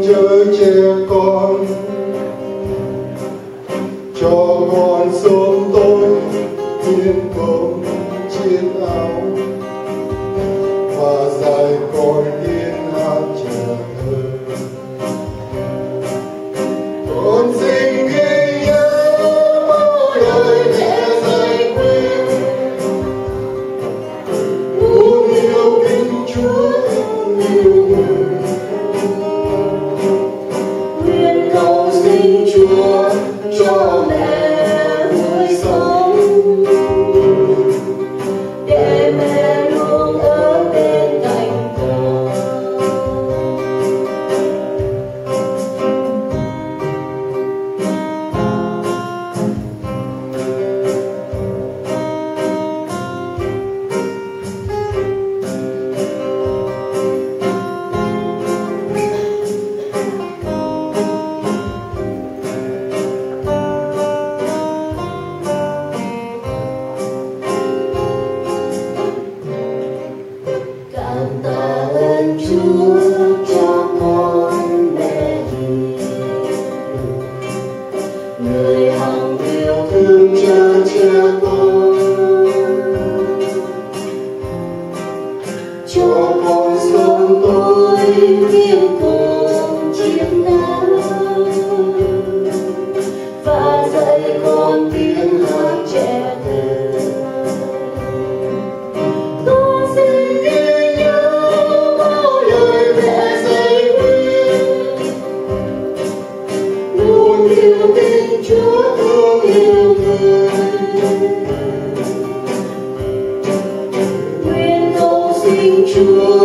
chở che con, cho con sớm tối miếng cơm chiếc áo và dạy con tiếng hát trẻ thơ. Con xin ghi nhớ bao lời mẹ dạy quên, luôn yêu kính Chúa yêu người. Nguyện cầu xin Chúa cho mẹ vui sống, để mẹ luôn ở bên cạnh con. Cảm tạ ơn Chúa cho con mẹ hiền, người hằng yêu thương chở che con, cho con sớm tối miếng cơm chiếc áo và dạy con tiếng hát trẻ thơ. Con xin ghi nhớ bao lời mẹ dạy khuyên, luôn yêu kính Chúa thương yêu người. Nguyện cầu xin Chúa